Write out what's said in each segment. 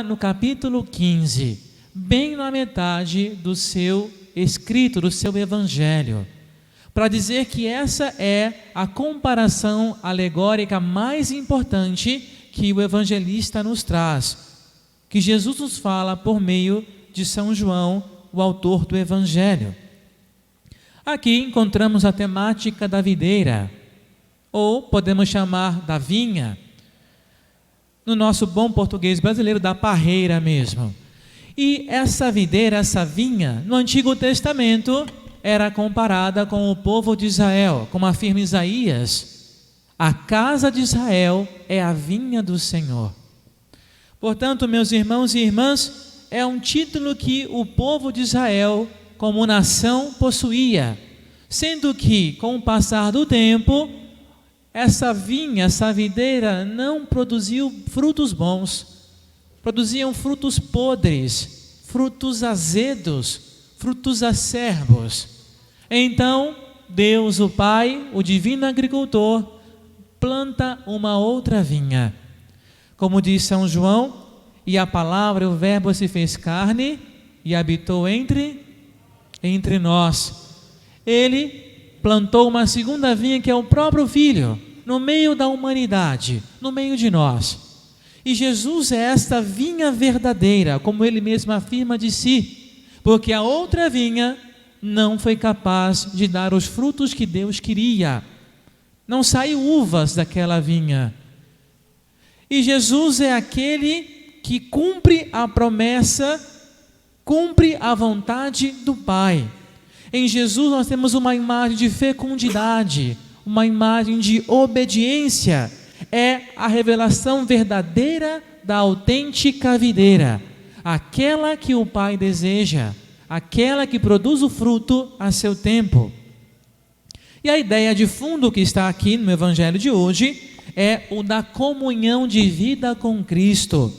no capítulo 15, bem na metade do seu escrito, do seu evangelho, para dizer que essa é a comparação alegórica mais importante que o evangelista nos traz, que Jesus nos fala por meio de São João, o autor do evangelho. Aqui encontramos a temática da videira, ou podemos chamar da vinha, no nosso bom português brasileiro, da parreira mesmo. E essa videira, essa vinha, no Antigo Testamento, era comparada com o povo de Israel, como afirma Isaías: a casa de Israel é a vinha do Senhor. Portanto, meus irmãos e irmãs, é um título que o povo de Israel, como nação, possuía, sendo que, com o passar do tempo, essa vinha, essa videira não produziu frutos bons, produziam frutos podres, frutos azedos, frutos acerbos. Então, Deus, o Pai, o divino agricultor, planta uma outra vinha. Como diz São João, e a palavra, o verbo se fez carne e habitou entre nós. Ele plantou uma segunda vinha, que é o próprio Filho, no meio da humanidade, no meio de nós. E Jesus é esta vinha verdadeira, como ele mesmo afirma de si, porque a outra vinha não foi capaz de dar os frutos que Deus queria. Não saiu uvas daquela vinha. E Jesus é aquele que cumpre a promessa, cumpre a vontade do Pai. Em Jesus nós temos uma imagem de fecundidade, uma imagem de obediência. É a revelação verdadeira da autêntica videira, aquela que o Pai deseja, aquela que produz o fruto a seu tempo. E a ideia de fundo que está aqui no Evangelho de hoje é o da comunhão de vida com Cristo.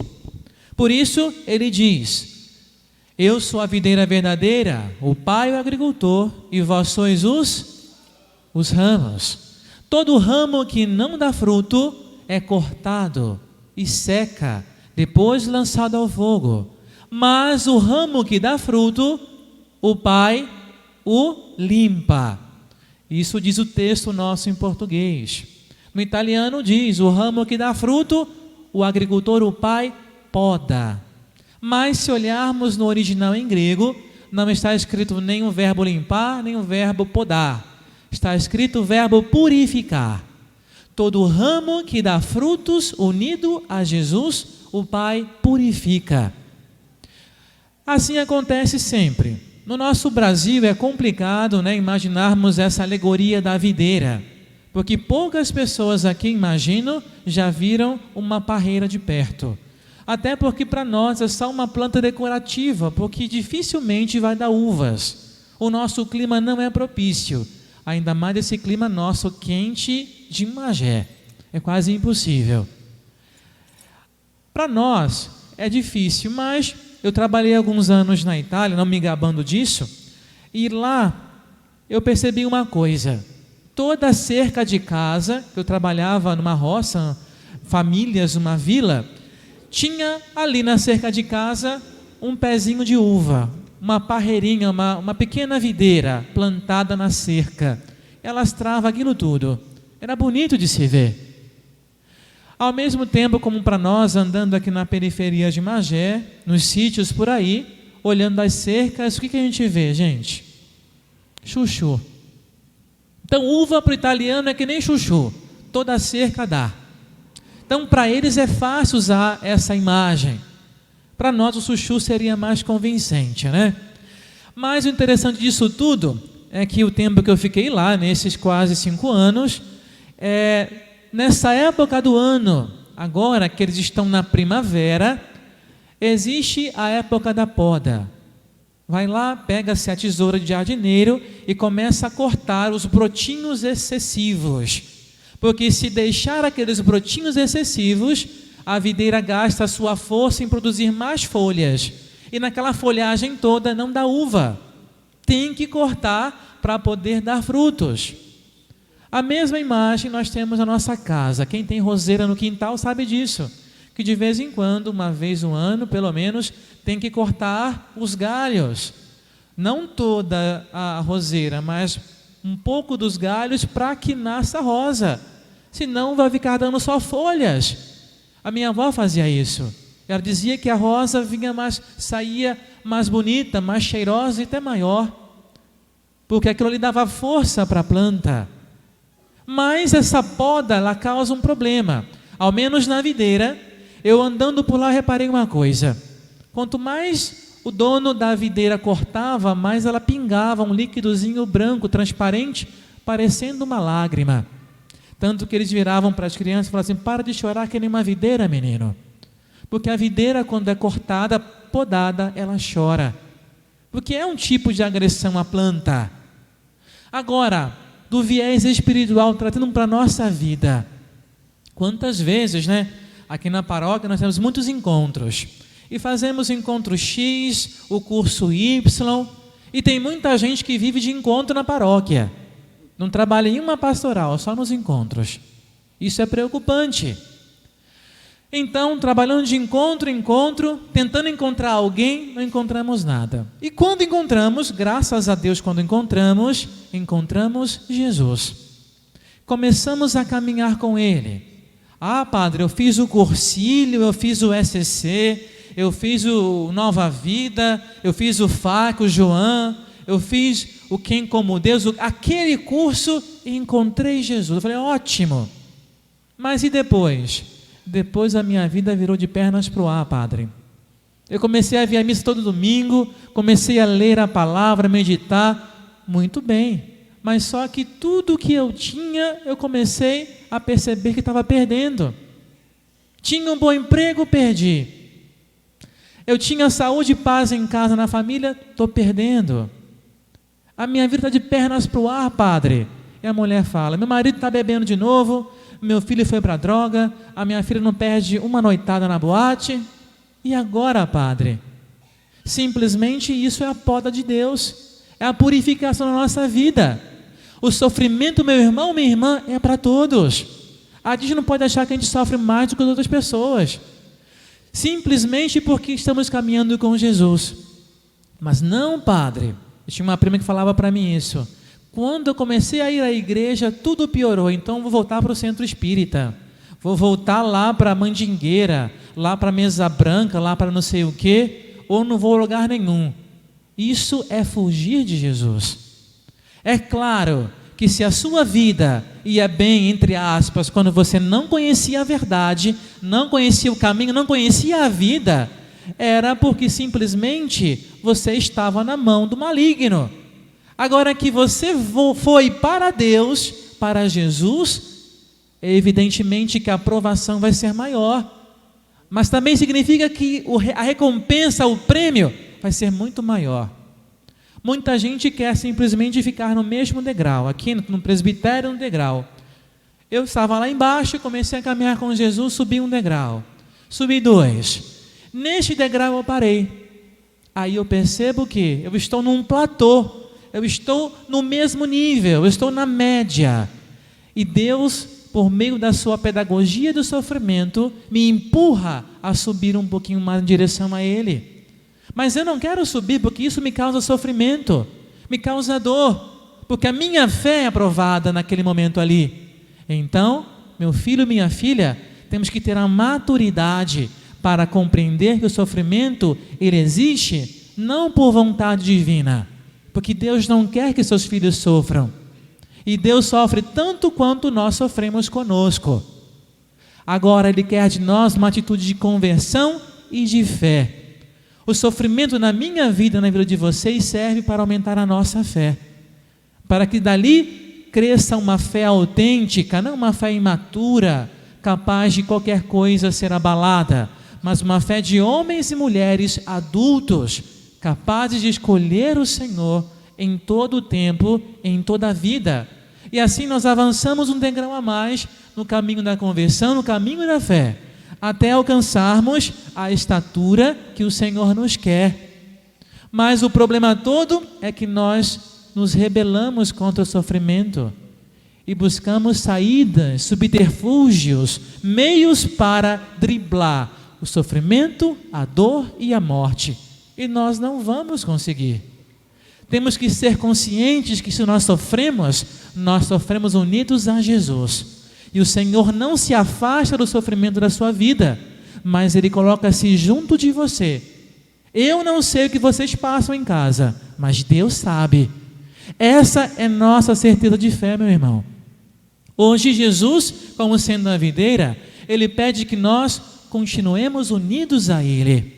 Por isso ele diz: eu sou a videira verdadeira, o Pai é o agricultor, e vós sois os ramos. Todo ramo que não dá fruto é cortado e seca, depois lançado ao fogo. Mas o ramo que dá fruto, o Pai o limpa. Isso diz o texto nosso em português. No italiano diz: o ramo que dá fruto, o agricultor, o Pai, poda. Mas se olharmos no original em grego, não está escrito nem o verbo limpar, nem o verbo podar. Está escrito o verbo purificar. Todo ramo que dá frutos unido a Jesus, o Pai purifica. Assim acontece sempre. No nosso Brasil é complicado, imaginarmos essa alegoria da videira, porque poucas pessoas aqui, imagino, já viram uma parreira de perto. Até porque para nós é só uma planta decorativa, porque dificilmente vai dar uvas. O nosso clima não é propício, ainda mais esse clima nosso quente de Magé. É quase impossível. Para nós é difícil, mas eu trabalhei alguns anos na Itália, não me gabando disso, e lá eu percebi uma coisa: toda cerca de casa, que eu trabalhava numa roça, famílias, uma vila, tinha ali na cerca de casa um pezinho de uva, uma parreirinha, uma pequena videira plantada na cerca. Elas travam aquilo tudo. Era bonito de se ver. Ao mesmo tempo, como para nós, andando aqui na periferia de Magé, nos sítios por aí, olhando as cercas, o que a gente vê, gente? Chuchu. Então, uva para o italiano é que nem chuchu. Toda cerca dá. Então, para eles é fácil usar essa imagem. Para nós, o chuchu seria mais convincente, Mas o interessante disso tudo é que o tempo que eu fiquei lá, nesses quase 5 anos, nessa época do ano, agora que eles estão na primavera, existe a época da poda. Vai lá, pega-se a tesoura de jardineiro e começa a cortar os brotinhos excessivos. Porque se deixar aqueles brotinhos excessivos, a videira gasta a sua força em produzir mais folhas. E naquela folhagem toda não dá uva. Tem que cortar para poder dar frutos. A mesma imagem nós temos na nossa casa. Quem tem roseira no quintal sabe disso. que de vez em quando, uma vez no ano, pelo menos, tem que cortar os galhos. Não toda a roseira, mas um pouco dos galhos para que nasça rosa. Senão vai ficar dando só folhas. A minha avó fazia isso. Ela dizia que a rosa saía mais bonita, mais cheirosa e até maior, porque aquilo lhe dava força para a planta. Mas essa poda, ela causa um problema. Ao menos na videira, eu andando por lá reparei uma coisa. Quanto mais o dono da videira cortava, mais ela pingava um líquidozinho branco, transparente, parecendo uma lágrima. Tanto que eles viravam para as crianças e falavam assim: para de chorar que nem uma videira, menino. Porque a videira, quando é cortada, podada, ela chora. Porque é um tipo de agressão à planta. Agora, do viés espiritual, tratando para a nossa vida. Quantas vezes, aqui na paróquia nós temos muitos encontros. E fazemos encontro X, o curso Y, e tem muita gente que vive de encontro na paróquia. Não trabalha em uma pastoral, só nos encontros. Isso é preocupante. Então, trabalhando de encontro em encontro, tentando encontrar alguém, não encontramos nada. E quando encontramos, graças a Deus, quando encontramos Jesus. Começamos a caminhar com Ele. Ah, padre, eu fiz o cursilho, eu fiz o SC, eu fiz o Nova Vida, eu fiz o FAC, o João, eu fiz o Quem como Deus, aquele curso, e encontrei Jesus. Eu falei: ótimo. Mas e depois? Depois a minha vida virou de pernas para o ar, padre. Eu comecei a vir à missa todo domingo, comecei a ler a palavra, meditar. Muito bem, mas só que tudo que eu tinha, eu comecei a perceber que estava perdendo. Tinha um bom emprego, perdi. Eu tinha saúde e paz em casa, na família, estou perdendo. A minha vida está de pernas para o ar, padre. E a mulher fala: meu marido está bebendo de novo, meu filho foi para a droga, a minha filha não perde uma noitada na boate. E agora, padre? Simplesmente isso é a poda de Deus, é a purificação da nossa vida. O sofrimento, meu irmão, minha irmã, é para todos. A gente não pode achar que a gente sofre mais do que as outras pessoas, simplesmente porque estamos caminhando com Jesus. Mas não, padre. Eu tinha uma prima que falava para mim isso: quando eu comecei a ir à igreja, tudo piorou, então vou voltar para o centro espírita, vou voltar lá para a Mandingueira, lá para a Mesa Branca, lá para não sei o quê, ou não vou a lugar nenhum. Isso é fugir de Jesus. É claro que se a sua vida ia bem, entre aspas, quando você não conhecia a verdade, não conhecia o caminho, não conhecia a vida, era porque simplesmente você estava na mão do maligno. Agora que você foi para Deus, para Jesus, evidentemente que a aprovação vai ser maior, mas também significa que a recompensa, o prêmio, vai ser muito maior. Muita gente quer simplesmente ficar no mesmo degrau, aqui no presbitério, no degrau. Eu estava lá embaixo e comecei a caminhar com Jesus, subi um degrau, subi 2. Neste degrau eu parei. Aí eu percebo que eu estou num platô, eu estou no mesmo nível, eu estou na média. E Deus, por meio da sua pedagogia do sofrimento, me empurra a subir um pouquinho mais em direção a Ele. Mas eu não quero subir porque isso me causa sofrimento, me causa dor, porque a minha fé é aprovada naquele momento ali. Então, meu filho, minha filha, temos que ter a maturidade para compreender que o sofrimento, ele existe não por vontade divina, porque Deus não quer que seus filhos sofram. E Deus sofre tanto quanto nós sofremos conosco. Agora Ele quer de nós uma atitude de conversão e de fé. O sofrimento na minha vida, na vida de vocês, serve para aumentar a nossa fé, para que dali cresça uma fé autêntica, não uma fé imatura, capaz de qualquer coisa ser abalada, mas uma fé de homens e mulheres adultos, capazes de escolher o Senhor em todo o tempo, em toda a vida. E assim nós avançamos um degrau a mais no caminho da conversão, no caminho da fé, até alcançarmos a estatura que o Senhor nos quer. Mas o problema todo é que nós nos rebelamos contra o sofrimento. e buscamos saídas, subterfúgios, meios para driblar o sofrimento, a dor e a morte. E nós não vamos conseguir. Temos que ser conscientes que se nós sofremos unidos a Jesus. E o Senhor não se afasta do sofrimento da sua vida, mas Ele coloca-se junto de você. Eu não sei o que vocês passam em casa, mas Deus sabe. Essa é nossa certeza de fé, meu irmão. Hoje Jesus, como sendo a videira, Ele pede que nós continuemos unidos a Ele.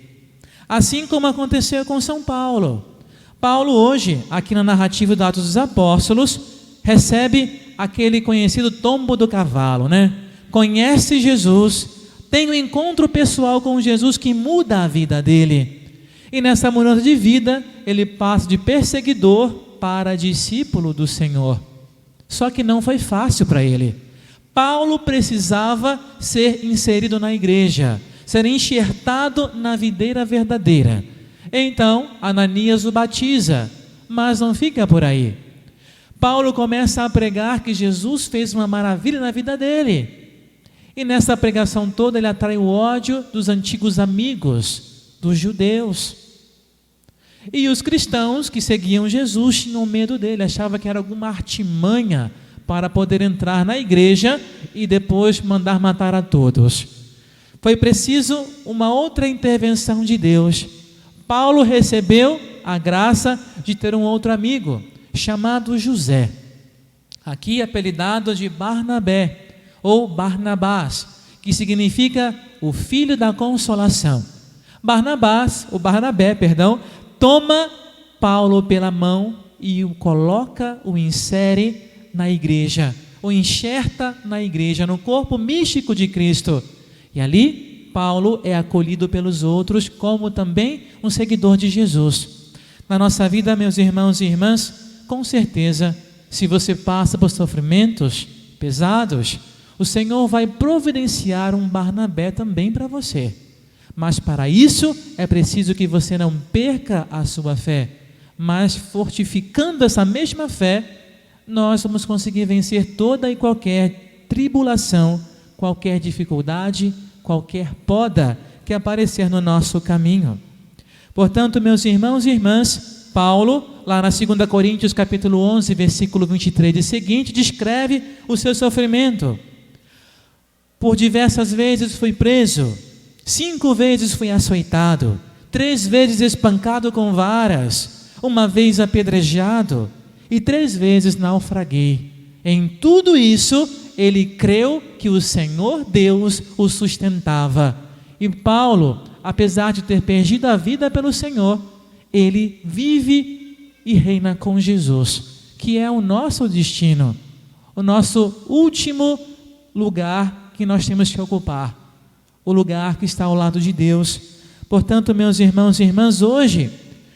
Assim como aconteceu com São Paulo. Paulo hoje, aqui na narrativa do Atos dos Apóstolos, recebe aquele conhecido tombo do cavalo, né? Conhece Jesus, tem um encontro pessoal com Jesus que muda a vida dele. E nessa mudança de vida, ele passa de perseguidor para discípulo do Senhor. Só que não foi fácil para ele. Paulo precisava ser inserido na igreja, ser enxertado na videira verdadeira. Então, Ananias o batiza, mas não fica por aí. Paulo começa a pregar que Jesus fez uma maravilha na vida dele. E nessa pregação toda ele atrai o ódio dos antigos amigos, dos judeus. E os cristãos que seguiam Jesus tinham medo dele, achavam que era alguma artimanha para poder entrar na igreja e depois mandar matar a todos. Foi preciso uma outra intervenção de Deus. Paulo recebeu a graça de ter um outro amigo, chamado José, aqui apelidado de Barnabé, ou Barnabás, que significa o filho da consolação. Barnabé, toma Paulo pela mão e o insere na igreja, o enxerta na igreja, no corpo místico de Cristo. E ali Paulo é acolhido pelos outros como também um seguidor de Jesus. Na nossa vida, meus irmãos e irmãs, com certeza, se você passa por sofrimentos pesados, o Senhor vai providenciar um Barnabé também para você. Mas para isso é preciso que você não perca a sua fé, mas fortificando essa mesma fé, nós vamos conseguir vencer toda e qualquer tribulação, qualquer dificuldade, qualquer poda que aparecer no nosso caminho. Portanto, meus irmãos e irmãs, Paulo, lá na 2 Coríntios capítulo 11, versículo 23 e seguinte, descreve o seu sofrimento. Por diversas vezes fui preso, 5 vezes fui açoitado, 3 vezes espancado com varas, 1 vez apedrejado e 3 vezes naufraguei. Em tudo isso, ele creu que o Senhor Deus o sustentava. E Paulo, apesar de ter perdido a vida pelo Senhor, ele vive e reina com Jesus, que é o nosso destino, o nosso último lugar que nós temos que ocupar, o lugar que está ao lado de Deus. Portanto, meus irmãos e irmãs, hoje,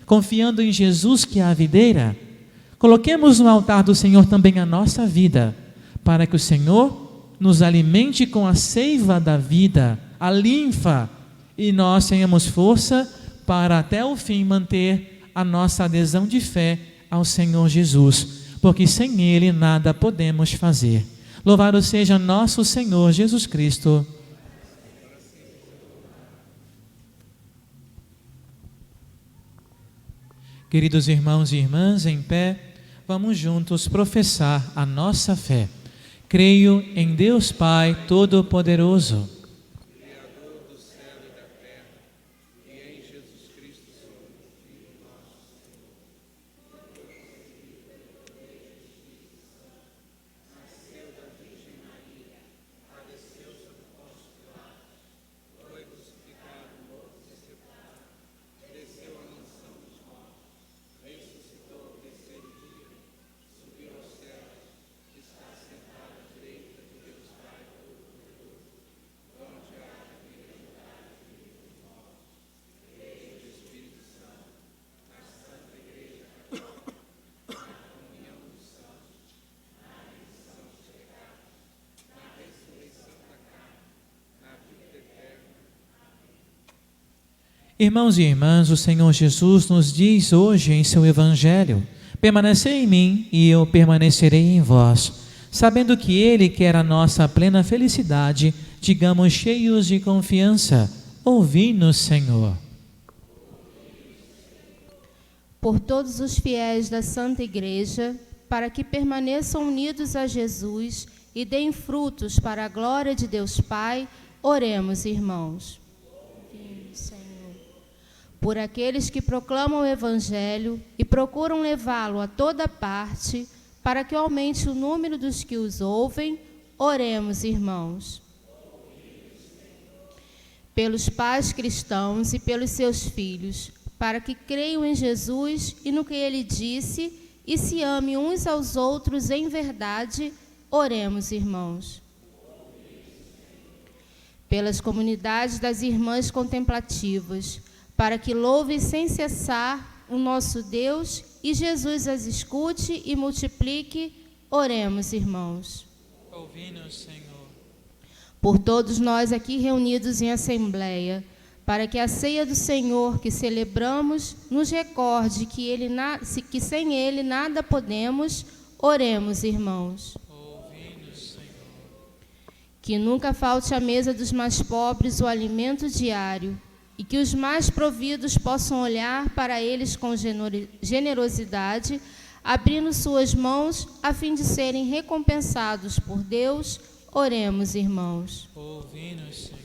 confiando em Jesus, que é a videira, coloquemos no altar do Senhor também a nossa vida, para que o Senhor nos alimente com a seiva da vida, a linfa, e nós tenhamos força para até o fim manter a nossa adesão de fé ao Senhor Jesus, porque sem Ele nada podemos fazer. Louvado seja nosso Senhor Jesus Cristo. Queridos irmãos e irmãs, em pé, vamos juntos professar a nossa fé. Creio em Deus Pai Todo-Poderoso, Criador do céu e da terra, e em Jesus Cristo, seu Filho, nosso Senhor. Nasceu da Virgem Maria, padeceu sob Pôncio Pilatos, foi crucificado, morto e sepultado, desceu à mansão dos mortos, ressuscitou ao terceiro dia, subiu aos céus, está sentado à direita de Deus Pai Todo-Poderoso, onde há de vir julgar os vivos e os mortos. Creio no Espírito Santo, na Santa Igreja Católica, na comunhão dos santos, na remissão dos pecados, na ressurreição da carne, na vida eterna. Irmãos e irmãs, o Senhor Jesus nos diz hoje em seu Evangelho: permanecei em mim e eu permanecerei em vós. Sabendo que Ele quer a nossa plena felicidade, digamos cheios de confiança: ouvi-nos, Senhor. Por todos os fiéis da Santa Igreja, para que permaneçam unidos a Jesus e deem frutos para a glória de Deus Pai, oremos, irmãos. Senhor. Por aqueles que proclamam o Evangelho e procuram levá-lo a toda parte, para que aumente o número dos que os ouvem, oremos, irmãos. Pelos pais cristãos e pelos seus filhos, para que creiam em Jesus e no que Ele disse e se amem uns aos outros em verdade, oremos, irmãos. Pelas comunidades das irmãs contemplativas, para que louvem sem cessar o nosso Deus e Jesus as escute e multiplique, oremos, irmãos. Ouvi-nos, Senhor. Por todos nós aqui reunidos em assembleia, para que a ceia do Senhor que celebramos nos recorde que sem Ele nada podemos, oremos, irmãos. Ouvi-nos, Senhor. Que nunca falte à mesa dos mais pobres o alimento diário, e que os mais providos possam olhar para eles com generosidade, abrindo suas mãos a fim de serem recompensados por Deus, oremos, irmãos. Ouvi-nos, Senhor.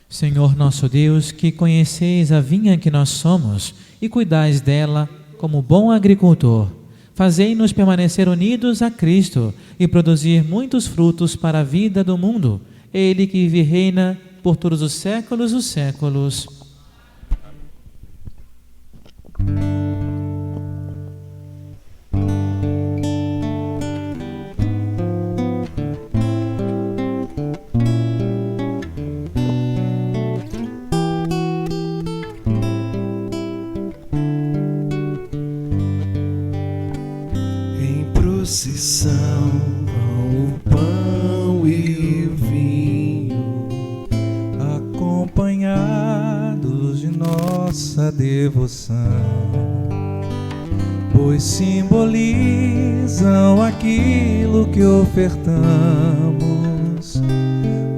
Senhor nosso Deus, que conheceis a vinha que nós somos e cuidais dela como bom agricultor, fazei-nos permanecer unidos a Cristo e produzir muitos frutos para a vida do mundo. Ele que vive e reina por todos os séculos dos séculos. Procissão vão o pão e o vinho, acompanhados de nossa devoção, pois simbolizam aquilo que ofertamos,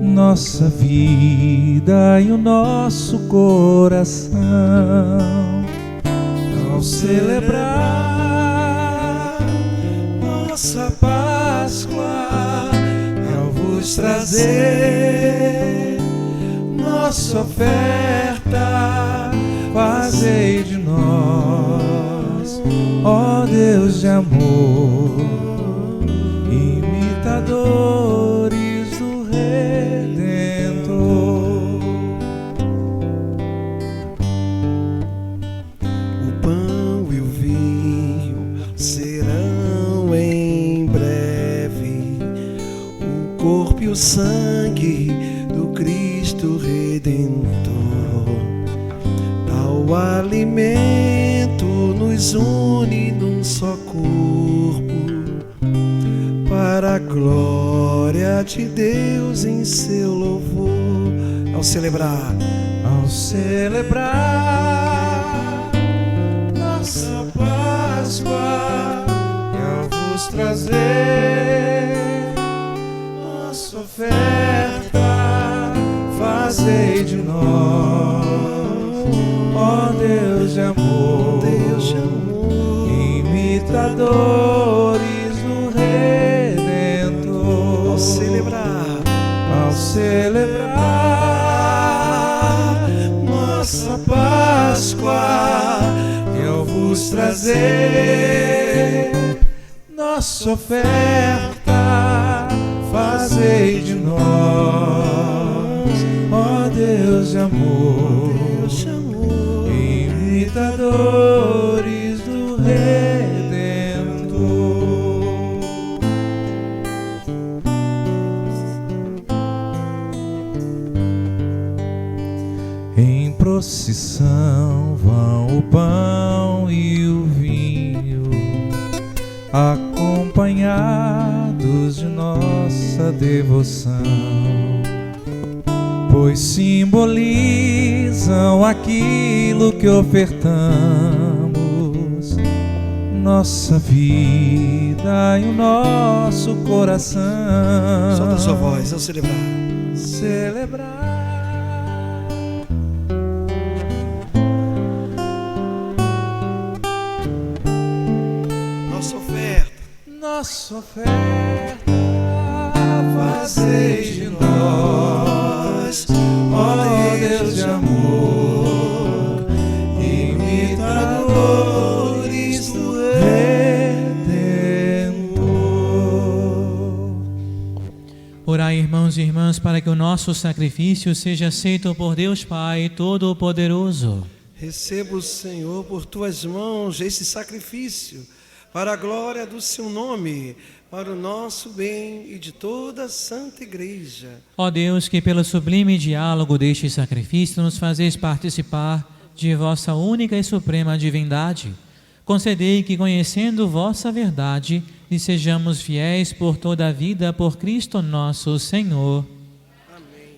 nossa vida e o nosso coração. Ao celebrar nossa Páscoa, ao vos trazer nossa oferta, fazei de nós, ó Deus de amor, imitadores do Redentor. o pão e o vinho serão em breve o corpo e o sangue do Cristo Redentor. Tal alimento nos une num só corpo, para a glória de Deus em seu louvor. Ao celebrar nossa Páscoa e ao vos trazer nossa oferta, fazei de nós, ó Deus de amor, imitadores do Redentor. ao celebrar nossa Páscoa e ao vos trazer nossa oferta, fazei de nós, ó Deus de amor, imitadores do Redentor. Em procissão vão o pão e o vinho, acompanhados de nossa devoção, pois simbolizam aquilo que ofertamos, nossa vida e o nosso coração. Solta a sua voz ao celebrar. Nossa oferta, fazeis de nós, ó Deus de amor, imitadores do Redentor. Orai, irmãos e irmãs, para que o nosso sacrifício seja aceito por Deus Pai Todo-Poderoso. Receba o Senhor por tuas mãos esse sacrifício, para a glória do seu nome, para o nosso bem e de toda a Santa Igreja. Ó Deus, que pelo sublime diálogo deste sacrifício nos fazeis participar de vossa única e suprema divindade, concedei que, conhecendo vossa verdade, lhe sejamos fiéis por toda a vida, por Cristo nosso Senhor. Amém.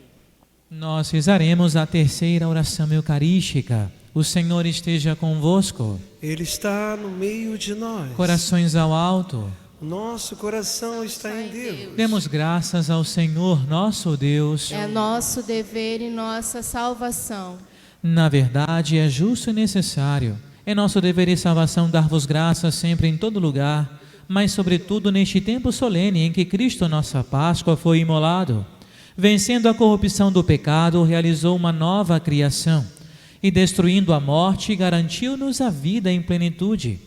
Nós rezaremos a terceira oração eucarística. O Senhor esteja convosco. Ele está no meio de nós. Corações ao alto. O nosso coração está em Deus. Demos graças ao Senhor nosso Deus. É nosso dever e nossa salvação. Na verdade, é justo e necessário. É nosso dever e salvação dar-vos graças sempre em todo lugar, mas sobretudo neste tempo solene em que Cristo, nossa Páscoa, foi imolado. Vencendo a corrupção do pecado, realizou uma nova criação. E destruindo a morte, garantiu-nos a vida em plenitude.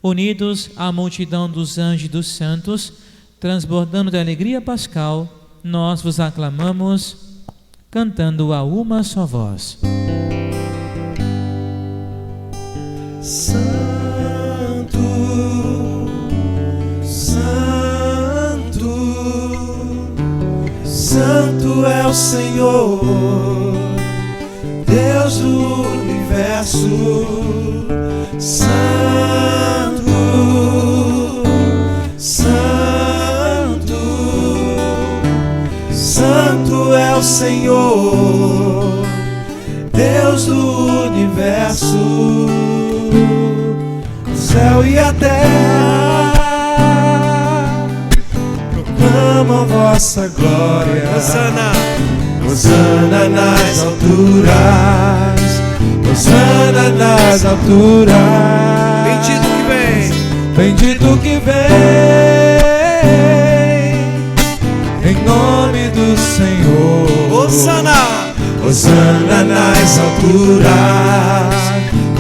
Unidos à multidão dos anjos e dos santos, transbordando de alegria pascal, nós vos aclamamos, cantando a uma só voz. Santo, Santo, Santo é o Senhor, Deus do universo. Santo, Santo, Santo é o Senhor, Deus do universo. O céu e a terra proclamam vossa glória. Hosana, Hosana nas alturas, Hosana nas alturas. Bendito que vem, bendito que vem, em nome do Senhor. Hosana, Hosana nas alturas,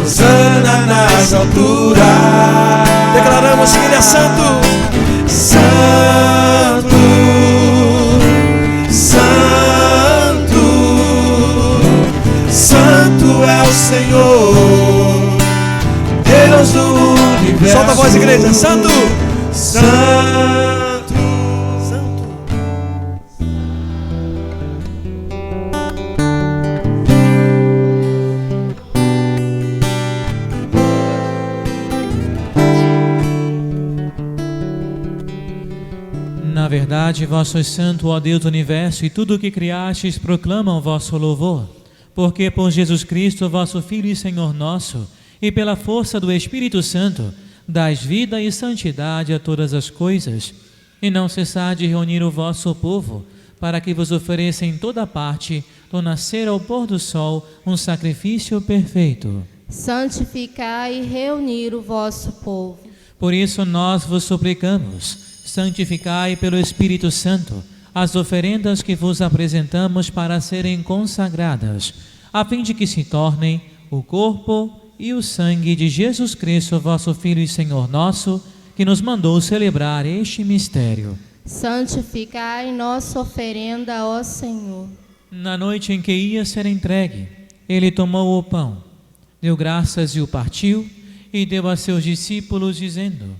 Hosana nas alturas. Declaramos que Ele é santo, santo, santo, santo é o Senhor, Deus do universo. Solta a voz, igreja. Santo, santo, santo. Na verdade, vós sois santo, ó Deus do universo, e tudo o que criastes proclama o vosso louvor. Porque por Jesus Cristo, vosso Filho e Senhor nosso, e pela força do Espírito Santo, dais vida e santidade a todas as coisas, e não cessar de reunir o vosso povo, para que vos ofereça em toda parte, do nascer ao pôr do sol, um sacrifício perfeito. Santificai e reunir o vosso povo. Por isso nós vos suplicamos, santificai pelo Espírito Santo as oferendas que vos apresentamos para serem consagradas, a fim de que se tornem o corpo e o sangue de Jesus Cristo, vosso Filho e Senhor nosso, que nos mandou celebrar este mistério. Santificai nossa oferenda, ó Senhor. Na noite em que ia ser entregue, ele tomou o pão, deu graças e o partiu, e deu a seus discípulos, dizendo: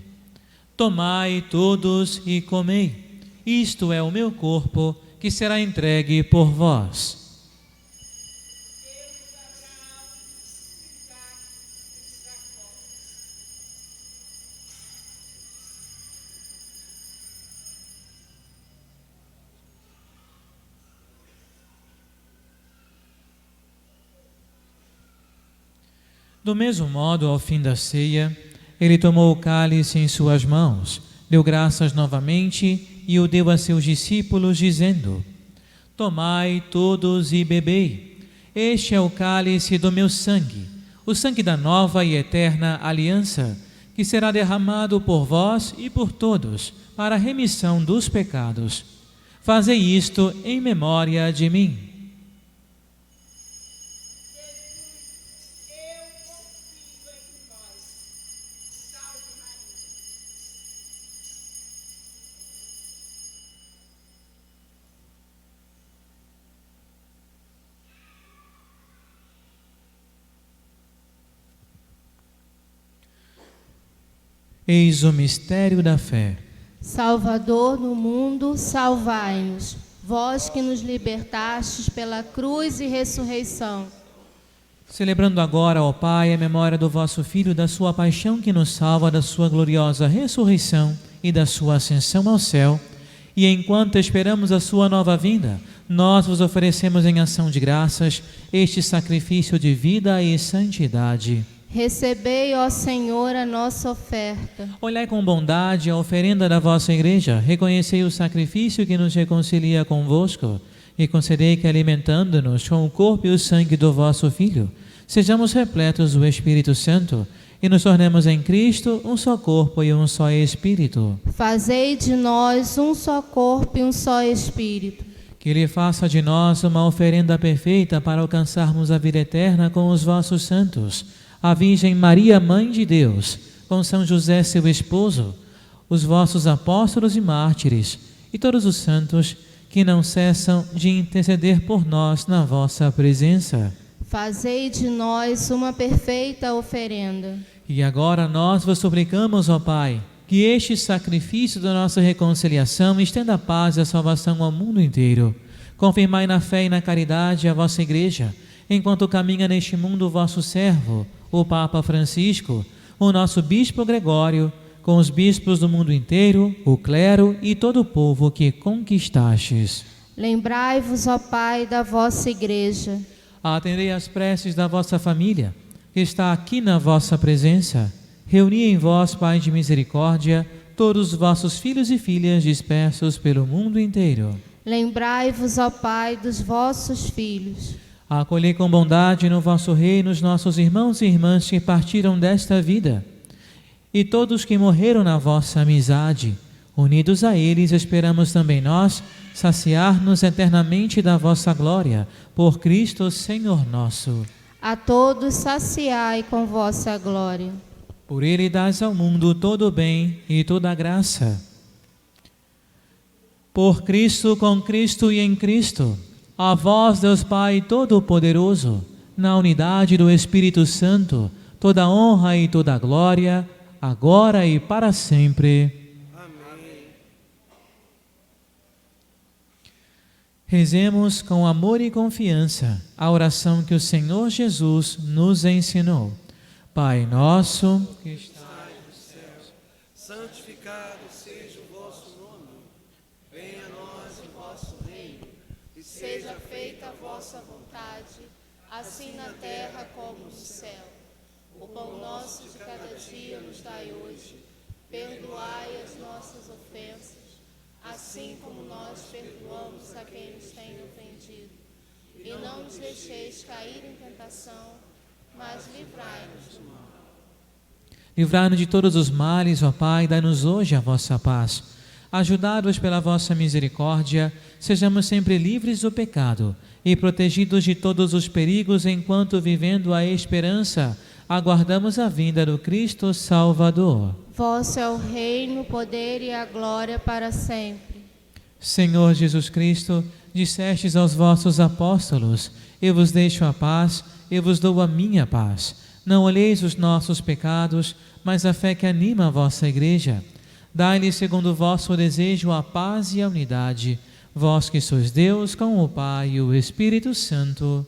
tomai todos e comei, isto é o meu corpo, que será entregue por vós. Do mesmo modo, ao fim da ceia, Ele tomou o cálice em suas mãos, deu graças novamente e o deu a seus discípulos, dizendo: Tomai todos e bebei. Este é o cálice do meu sangue, o sangue da nova e eterna aliança, que será derramado por vós e por todos, para a remissão dos pecados. Fazei isto em memória de mim. Eis o mistério da fé. Salvador do mundo, salvai-nos. Vós que nos libertastes pela cruz e ressurreição. Celebrando agora, ó Pai, a memória do vosso Filho, da sua paixão que nos salva, da sua gloriosa ressurreição e da sua ascensão ao céu, e enquanto esperamos a sua nova vinda, nós vos oferecemos em ação de graças este sacrifício de vida e santidade. Recebei, ó Senhor, a nossa oferta. Olhai com bondade a oferenda da vossa Igreja, reconhecei o sacrifício que nos reconcilia convosco, e concedei que, alimentando-nos com o corpo e o sangue do vosso Filho, sejamos repletos do Espírito Santo e nos tornemos em Cristo um só corpo e um só Espírito. Fazei de nós um só corpo e um só Espírito. Que Ele faça de nós uma oferenda perfeita para alcançarmos a vida eterna com os vossos santos, a Virgem Maria, Mãe de Deus, com São José, seu esposo, os vossos apóstolos e mártires, e todos os santos que não cessam de interceder por nós na vossa presença. Fazei de nós uma perfeita oferenda. E agora nós vos suplicamos, ó Pai, que este sacrifício da nossa reconciliação estenda a paz e a salvação ao mundo inteiro. Confirmai na fé e na caridade a vossa Igreja, enquanto caminha neste mundo o vosso servo, o Papa Francisco, o nosso Bispo Gregório, com os bispos do mundo inteiro, o clero e todo o povo que conquistastes. Lembrai-vos, ó Pai, da vossa Igreja. Atendei às preces da vossa família, que está aqui na vossa presença. Reuni em vós, Pai de misericórdia, todos os vossos filhos e filhas dispersos pelo mundo inteiro. Lembrai-vos, ó Pai, dos vossos filhos. Acolhei com bondade no vosso reino os nossos irmãos e irmãs que partiram desta vida, e todos que morreram na vossa amizade. Unidos a eles, esperamos também nós saciar-nos eternamente da vossa glória, por Cristo Senhor nosso. A todos saciai com vossa glória. Por Ele dás ao mundo todo o bem e toda a graça. Por Cristo, com Cristo e em Cristo, a vós, Deus Pai Todo-Poderoso, na unidade do Espírito Santo, toda honra e toda glória, agora e para sempre. Amém. Rezemos com amor e confiança a oração que o Senhor Jesus nos ensinou. Pai nosso, que Estai nos céus, santificado seja o vosso nome. Venha a nós o vosso reino. E Seja feita a vossa vontade, assim na terra como no céu. O pão nosso de cada dia nos dai hoje. Perdoai as nossas ofensas, assim como nós perdoamos a quem nos tem ofendido. E não nos deixeis cair em tentação, mas livrai-nos do mal. livrai-nos de todos os males, ó Pai, dai-nos hoje a vossa paz. Ajudados pela vossa misericórdia, sejamos sempre livres do pecado e protegidos de todos os perigos, enquanto, vivendo a esperança, aguardamos a vinda do Cristo Salvador. Vosso é o reino, o poder e a glória para sempre. Senhor Jesus Cristo, dissestes aos vossos apóstolos: eu vos deixo a paz, eu vos dou a minha paz. Não olheis os nossos pecados, mas a fé que anima a vossa Igreja. Dai-lhe, segundo o vosso desejo, a paz e a unidade. Vós que sois Deus, com o Pai e o Espírito Santo.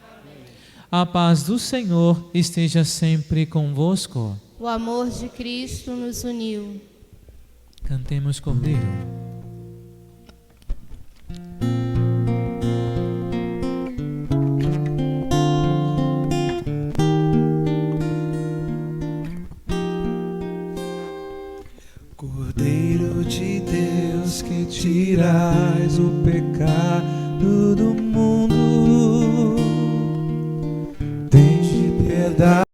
Amém. A paz do Senhor esteja sempre convosco. O amor de Cristo nos uniu. Cantemos Cordeiro. pecado do mundo. Tende piedade.